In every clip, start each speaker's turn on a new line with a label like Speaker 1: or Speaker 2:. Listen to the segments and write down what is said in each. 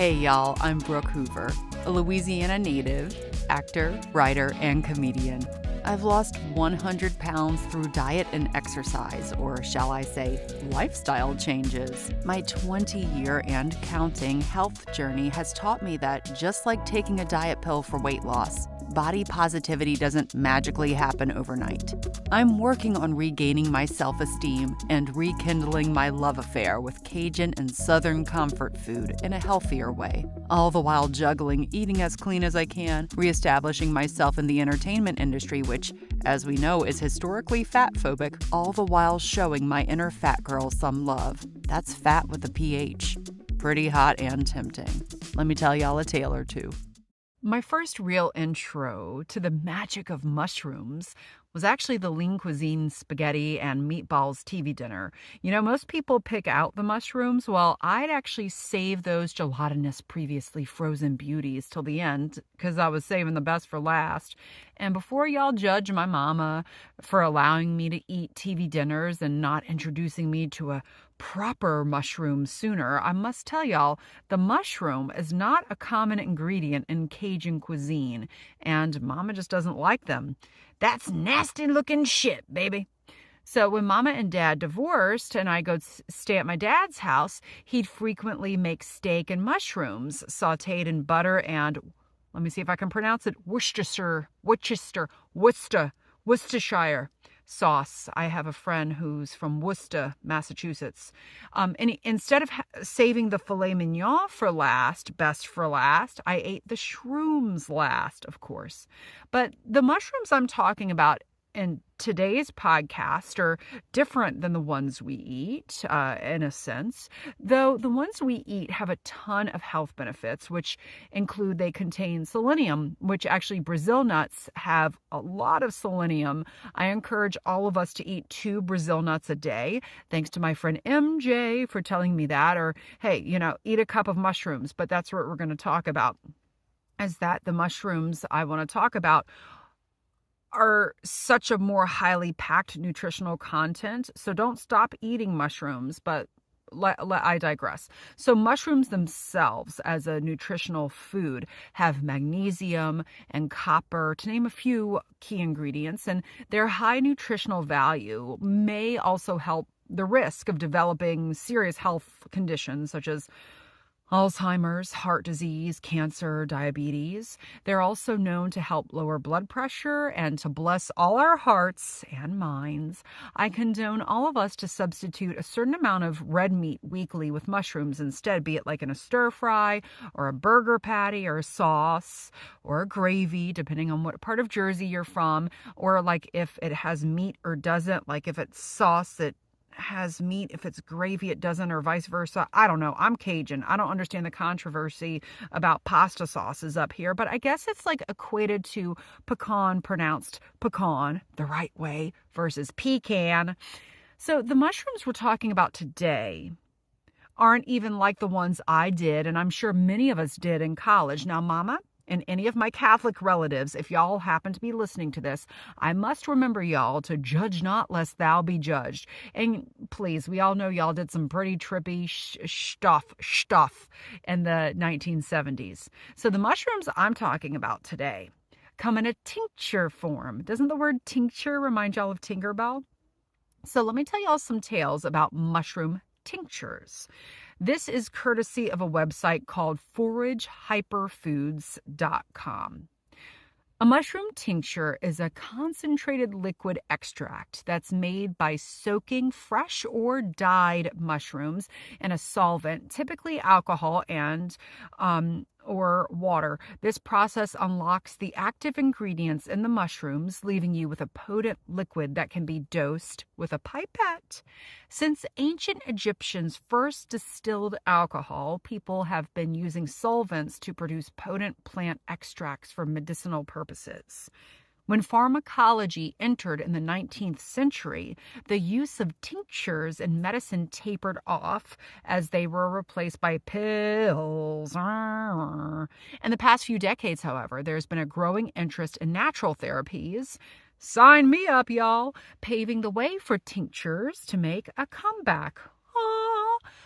Speaker 1: Hey y'all, I'm Brooke Hoover, a Louisiana native, actor, writer, and comedian. I've lost 100 pounds through diet and exercise, or shall I say, lifestyle changes. My 20-year and counting health journey has taught me that just like taking a diet pill for weight loss, body positivity doesn't magically happen overnight. I'm working on regaining my self-esteem and rekindling my love affair with Cajun and Southern comfort food in a healthier way, all the while juggling eating as clean as I can, reestablishing myself in the entertainment industry, which, as we know, is historically fat-phobic, all the while showing my inner fat girl some love. That's fat with a PH. Pretty hot and tempting. Let me tell y'all a tale or two. My first real intro to the magic of mushrooms was actually the Lean Cuisine spaghetti and meatballs TV dinner. You know, most people pick out the mushrooms. Well, I'd actually save those gelatinous, previously frozen beauties till the end because I was saving the best for last. And before y'all judge my mama for allowing me to eat TV dinners and not introducing me to a proper mushroom sooner, I must tell y'all, the mushroom is not a common ingredient in Cajun cuisine, and mama just doesn't like them. That's nasty looking shit, baby. So when mama and dad divorced and I go stay at my dad's house, he'd frequently make steak and mushrooms sauteed in butter and, let me see if I can pronounce it, Worcestershire sauce. I have a friend who's from Worcester, Massachusetts. Instead of saving the filet mignon for last, best for last, I ate the shrooms last, of course. But the mushrooms I'm talking about in today's podcast are different than the ones we eat, in a sense, though the ones we eat have a ton of health benefits, which include they contain selenium, which actually Brazil nuts have a lot of selenium. I encourage all of us to eat 2 Brazil nuts a day, thanks to my friend MJ for telling me that, or hey, eat a cup of mushrooms, but that's what we're going to talk about, is that the mushrooms I want to talk about are such a more highly packed nutritional content. So don't stop eating mushrooms, but I digress. So mushrooms themselves as a nutritional food have magnesium and copper, to name a few key ingredients, and their high nutritional value may also help the risk of developing serious health conditions such as Alzheimer's, heart disease, cancer, diabetes. They're also known to help lower blood pressure and to bless all our hearts and minds. I condone all of us to substitute a certain amount of red meat weekly with mushrooms instead, be it like in a stir fry or a burger patty or a sauce or a gravy, depending on what part of Jersey you're from, or like if it has meat or doesn't, like if it's sauce, it has meat, if it's gravy it doesn't, or vice versa. I don't know. I'm Cajun. I don't understand the controversy about pasta sauces up here, but I guess it's like equated to pecan, pronounced pecan the right way versus pecan. So the mushrooms we're talking about today aren't even like the ones I did, and I'm sure many of us did in college. Now, mama and any of my Catholic relatives, if y'all happen to be listening to this, I must remember y'all to judge not lest thou be judged. And please, we all know y'all did some pretty trippy stuff in the 1970s. So the mushrooms I'm talking about today come in a tincture form. Doesn't the word tincture remind y'all of Tinkerbell? So let me tell y'all some tales about mushroom tinctures. This is courtesy of a website called foragehyperfoods.com. A mushroom tincture is a concentrated liquid extract that's made by soaking fresh or dyed mushrooms in a solvent, typically alcohol and or water. This process unlocks the active ingredients in the mushrooms, leaving you with a potent liquid that can be dosed with a pipette. Since ancient Egyptians first distilled alcohol, people have been using solvents to produce potent plant extracts for medicinal purposes. When pharmacology entered in the 19th century, the use of tinctures in medicine tapered off as they were replaced by pills. In the past few decades, however, there's been a growing interest in natural therapies. Sign me up, y'all, paving the way for tinctures to make a comeback.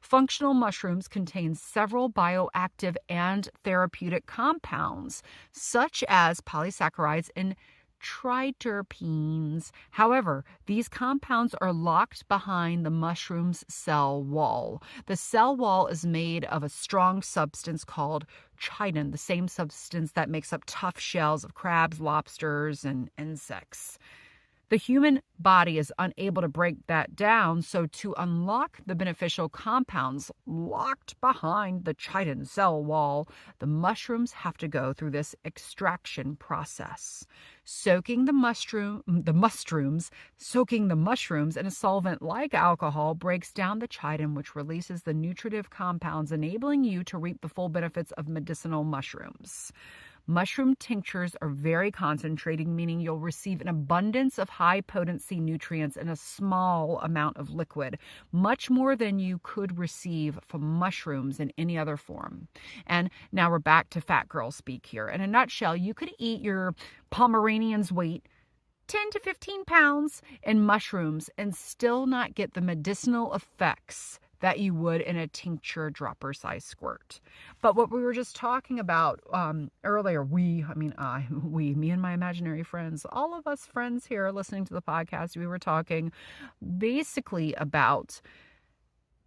Speaker 1: Functional mushrooms contain several bioactive and therapeutic compounds, such as polysaccharides and triterpenes. However, these compounds are locked behind the mushroom's cell wall. The cell wall is made of a strong substance called chitin, the same substance that makes up tough shells of crabs, lobsters, and insects. The human body is unable to break that down, so to unlock the beneficial compounds locked behind the chitin cell wall, the mushrooms have to go through this extraction process. Soaking the mushrooms in a solvent like alcohol breaks down the chitin, which releases the nutritive compounds, enabling you to reap the full benefits of medicinal mushrooms. Mushroom tinctures are very concentrating, meaning you'll receive an abundance of high-potency nutrients in a small amount of liquid, much more than you could receive from mushrooms in any other form. And now we're back to fat girl speak here. In a nutshell, you could eat your Pomeranian's weight, 10 to 15 pounds, in mushrooms and still not get the medicinal effects that you would in a tincture dropper size squirt. But what we were just talking about earlier, me and my imaginary friends, all of us friends here listening to the podcast, we were talking basically about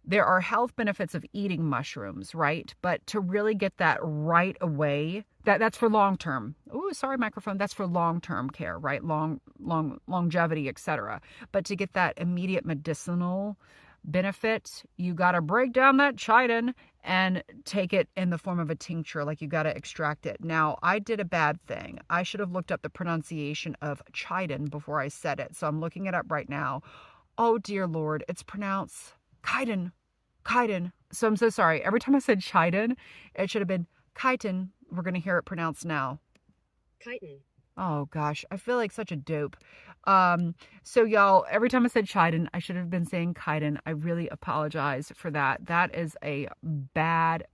Speaker 1: there are health benefits of eating mushrooms, right? But to really get that right away, that's for long-term. Oh, sorry, microphone. That's for long-term care, right? Longevity, etc. But to get that immediate medicinal benefit, you got to break down that chitin and take it in the form of a tincture. Like, you got to extract it. Now, I did a bad thing. I should have looked up the pronunciation of chitin before I said it. So I'm looking it up right now. Oh, dear Lord. It's pronounced chitin. So I'm so sorry. Every time I said chitin, it should have been chitin. We're going to hear it pronounced now.
Speaker 2: Chitin.
Speaker 1: Oh gosh, I feel like such a dope. So y'all, every time I said chitin, I should have been saying chitin. I really apologize for that. That is a bad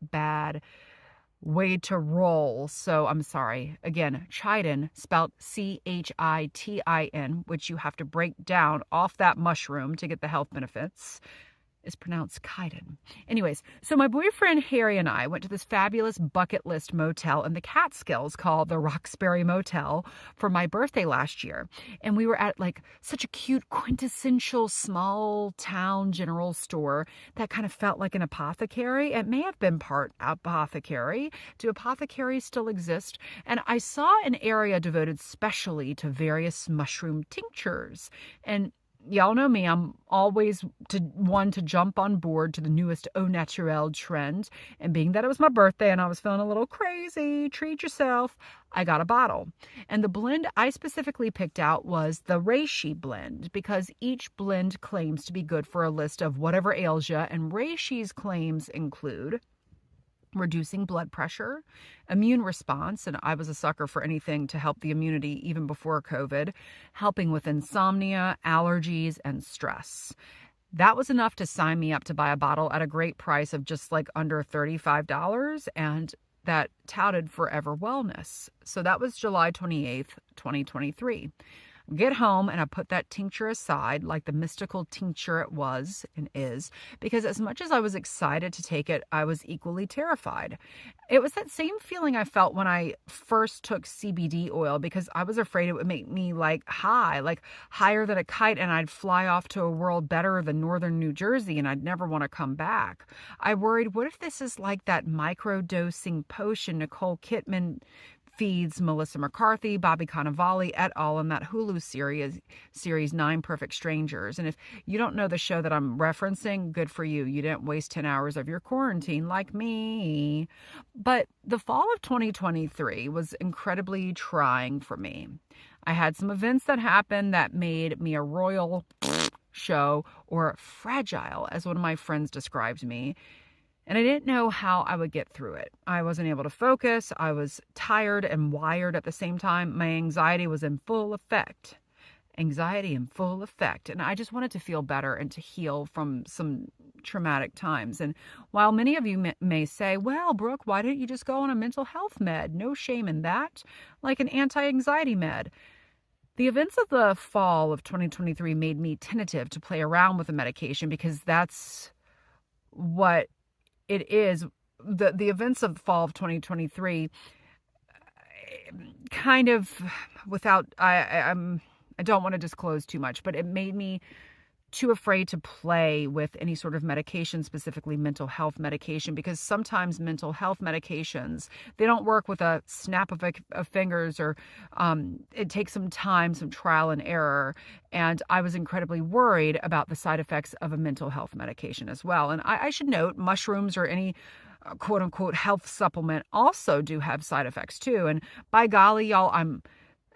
Speaker 1: way to roll. So I'm sorry. Again, chitin, spelled CHITIN, which you have to break down off that mushroom to get the health benefits, is pronounced chitin. Anyways, so my boyfriend Harry and I went to this fabulous bucket list motel in the Catskills called the Roxbury Motel for my birthday last year. And we were at like such a cute, quintessential small town general store that kind of felt like an apothecary. It may have been part apothecary. Do apothecaries still exist? And I saw an area devoted specially to various mushroom tinctures. And y'all know me, I'm always one to jump on board to the newest au naturel trend. And being that it was my birthday and I was feeling a little crazy, treat yourself, I got a bottle. And the blend I specifically picked out was the reishi blend, because each blend claims to be good for a list of whatever ails ya. And reishi's claims include reducing blood pressure, immune response, and I was a sucker for anything to help the immunity even before COVID, helping with insomnia, allergies, and stress. That was enough to sign me up to buy a bottle at a great price of just like under $35, and that touted Forever Wellness. So that was July 28th, 2023. Get home and I put that tincture aside, like the mystical tincture it was and is, because as much as I was excited to take it, I was equally terrified. It was that same feeling I felt when I first took CBD oil, because I was afraid it would make me like higher than a kite, and I'd fly off to a world better than northern New Jersey and I'd never want to come back. I worried, what if this is like that micro-dosing potion Nicole Kidman feeds Melissa McCarthy, Bobby Cannavale et al. In that Hulu series 9 Perfect Strangers. And if you don't know the show that I'm referencing, good for you. You didn't waste 10 hours of your quarantine like me. But the fall of 2023 was incredibly trying for me. I had some events that happened that made me a royal show, or fragile, as one of my friends described me. And I didn't know how I would get through it. I wasn't able to focus. I was tired and wired at the same time. My anxiety was in full effect. And I just wanted to feel better and to heal from some traumatic times. And while many of you may say, well, Brooke, why didn't you just go on a mental health med? No shame in that. Like an anti-anxiety med. The events of the fall of 2023 made me tentative to play around with the medication, because that's what it is. The events of the fall of 2023 kind of, without, I don't want to disclose too much, but it made me too afraid to play with any sort of medication, specifically mental health medication, because sometimes mental health medications, they don't work with a snap of fingers, or it takes some time, some trial and error. And I was incredibly worried about the side effects of a mental health medication as well. And I should note, mushrooms or any quote unquote health supplement also do have side effects too. And by golly, y'all, I'm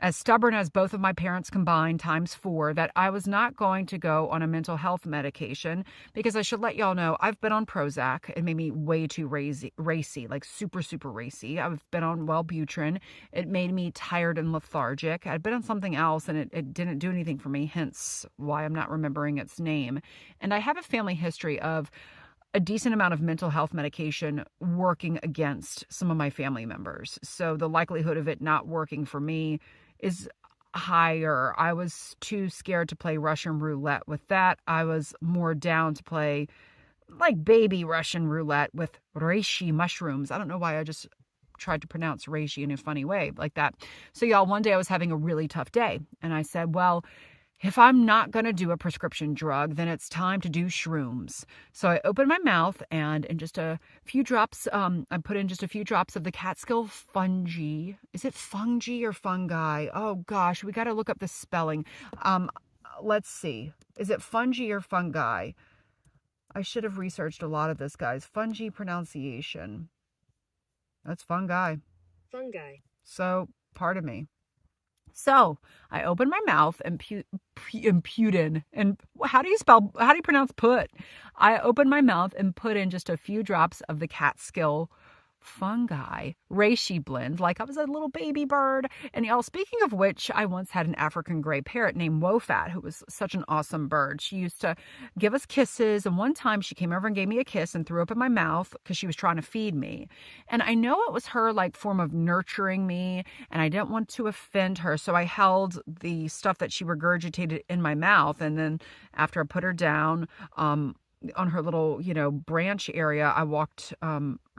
Speaker 1: as stubborn as both of my parents combined times 4, that I was not going to go on a mental health medication, because I should let y'all know I've been on Prozac. It made me way too racy, like super, super racy. I've been on Wellbutrin. It made me tired and lethargic. I'd been on something else and it didn't do anything for me, hence why I'm not remembering its name. And I have a family history of a decent amount of mental health medication working against some of my family members. So the likelihood of it not working for me is higher. I was too scared to play Russian roulette with that. I was more down to play like baby Russian roulette with reishi mushrooms. I don't know why I just tried to pronounce reishi in a funny way like that. So y'all, one day I was having a really tough day and I said, well, if I'm not going to do a prescription drug, then it's time to do shrooms. So I opened my mouth and in just a few drops, I put in just a few drops of the Catskill fungi. Is it fungi or fungi? Oh gosh, we got to look up the spelling. Let's see. Is it fungi or fungi? I should have researched a lot of this, guys. Fungi pronunciation. That's fungi.
Speaker 2: Fungi.
Speaker 1: So, pardon me. So I opened my mouth and put in, and how do you pronounce put? I opened my mouth and put in just a few drops of the Catskill fungi reishi blend, like I was a little baby bird. And y'all, speaking of which, I once had an African gray parrot named Wofat, who was such an awesome bird. She used to give us kisses, and one time she came over and gave me a kiss and threw up in my mouth because she was trying to feed me. And I know it was her like form of nurturing me, and I didn't want to offend her, so I held the stuff that she regurgitated in my mouth. And then after I put her down on her little, branch area, I walked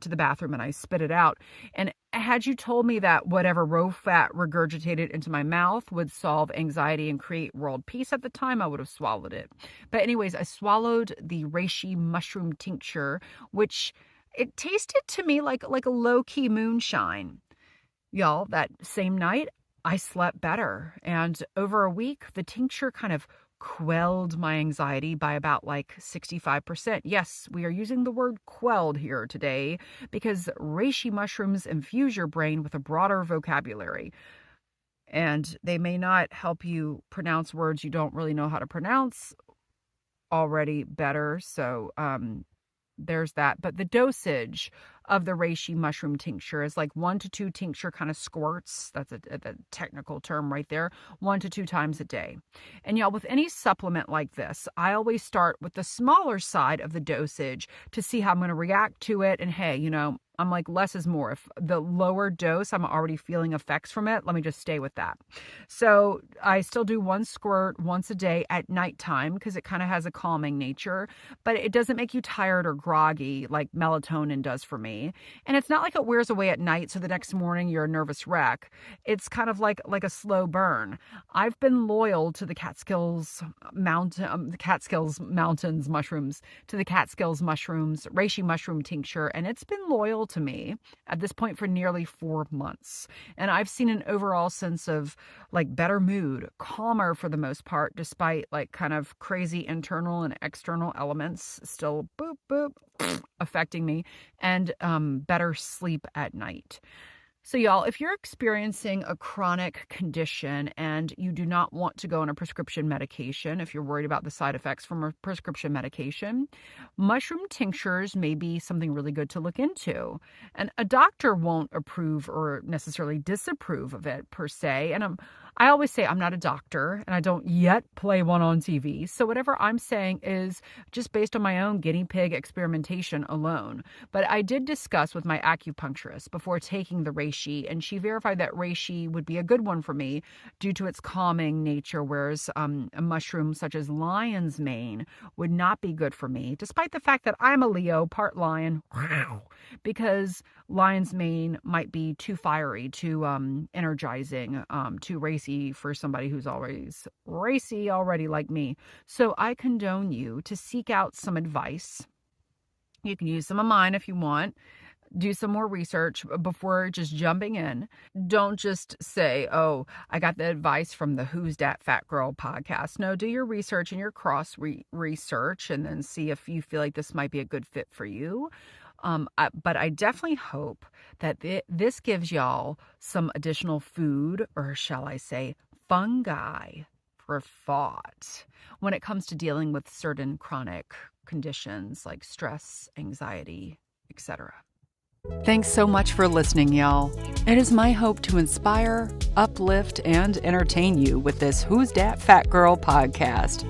Speaker 1: to the bathroom and I spit it out. And had you told me that whatever Wofat regurgitated into my mouth would solve anxiety and create world peace at the time, I would have swallowed it. But anyways, I swallowed the reishi mushroom tincture, which it tasted to me like a low-key moonshine. Y'all, that same night, I slept better. And over a week, the tincture kind of quelled my anxiety by about like 65%. Yes, we are using the word quelled here today because reishi mushrooms infuse your brain with a broader vocabulary. And they may not help you pronounce words you don't really know how to pronounce already better. So, there's that. But the dosage of the reishi mushroom tincture is like 1 to 2 tincture kind of squirts. That's a technical term right there. 1 to 2 times a day. And y'all, with any supplement like this, I always start with the smaller side of the dosage to see how I'm going to react to it. And hey, I'm like, less is more. If the lower dose, I'm already feeling effects from it, let me just stay with that. So I still do 1 squirt once a day at nighttime because it kind of has a calming nature, but it doesn't make you tired or groggy like melatonin does for me. And it's not like it wears away at night, so the next morning you're a nervous wreck. It's kind of like a slow burn. I've been loyal to the Catskills Mountains mushrooms, to the Catskills mushrooms, reishi mushroom tincture, and it's been loyal to me at this point for nearly 4 months. And I've seen an overall sense of like better mood, calmer for the most part, despite like kind of crazy internal and external elements still boop, boop, affecting me, and better sleep at night. So y'all, if you're experiencing a chronic condition and you do not want to go on a prescription medication, if you're worried about the side effects from a prescription medication, mushroom tinctures may be something really good to look into. And a doctor won't approve or necessarily disapprove of it per se. And I always say I'm not a doctor and I don't yet play one on TV. So whatever I'm saying is just based on my own guinea pig experimentation alone. But I did discuss with my acupuncturist before taking the reishi, and she verified that reishi would be a good one for me due to its calming nature, whereas a mushroom such as lion's mane would not be good for me, despite the fact that I'm a Leo, part lion, because lion's mane might be too fiery, too energizing, too racy for somebody who's always racy already like me. So I condone you to seek out some advice. You can use some of mine if you want. Do some more research before just jumping in. Don't just say, oh, I got the advice from the Who's Dat Phat Girl podcast. No, do your research and your cross research and then see if you feel like this might be a good fit for you. But I definitely hope that this gives y'all some additional food, or shall I say fungi, for thought when it comes to dealing with certain chronic conditions like stress, anxiety, etc. Thanks so much for listening, y'all. It is my hope to inspire, uplift, and entertain you with this Who's Dat Phat Girl podcast.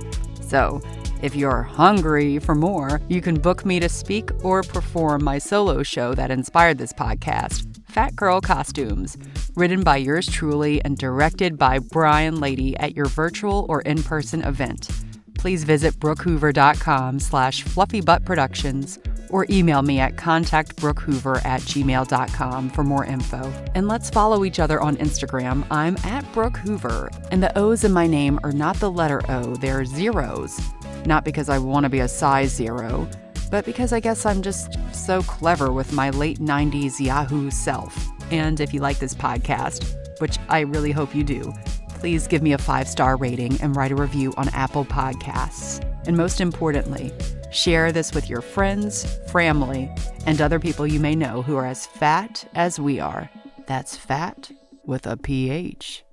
Speaker 1: So, if you're hungry for more, you can book me to speak or perform my solo show that inspired this podcast, Phat Girl Costumes, written by yours truly and directed by Brian Lady at your virtual or in-person event. Please visit brookehoover.com/fluffybuttproductions or email me at contactbrookhoover@gmail.com for more info. And let's follow each other on Instagram. I'm at Brooke Hoover, and the O's in my name are not the letter O, they're zeros. Not because I want to be a size 0, but because I guess I'm just so clever with my late 90s Yahoo self. And if you like this podcast, which I really hope you do, please give me a 5-star rating and write a review on Apple Podcasts. And most importantly, share this with your friends, family, and other people you may know who are as fat as we are. That's fat with a PH.